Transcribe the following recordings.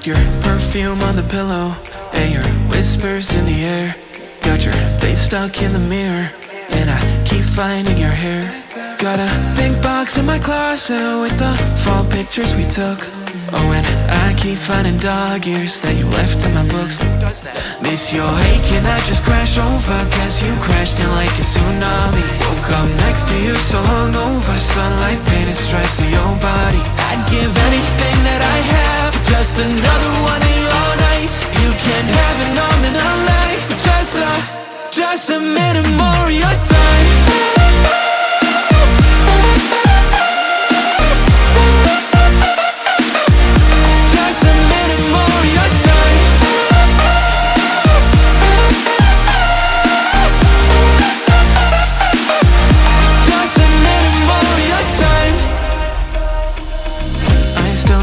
your perfume on the pillow and your whispers in the air. Got your face stuck in the mirror and I keep finding your hair. Got a big box in my closet with the fall pictures we took. Oh, and I keep finding dog ears that you left in my books. Miss your hate, can I just crash over? Cause you crashed in like a tsunami. Woke up next to you so hungover, sunlight painted stripes on your body. I'd give anything that I have for just another one of your nights. You can't have it, I'm in a light, but just a minute more of your time.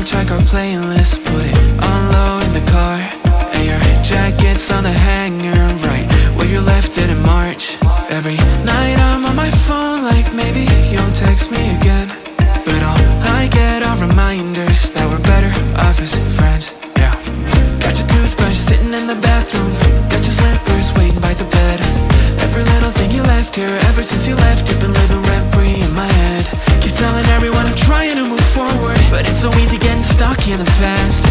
Check our playlist, put it on low in the car. And your jacket's on the hanger, right where you left it in March. Every night I'm on my phone like maybe you'll text me again. But all I get are reminders that we're better off as friends, yeah. Got your toothbrush sitting in the bathroom, got your slippers waiting by the bed. Every little thing you left here, ever since you left, you've been living rent-free in my head. Keep telling everyone I'm trying to move forward, but it's so easy getting stuck in the past.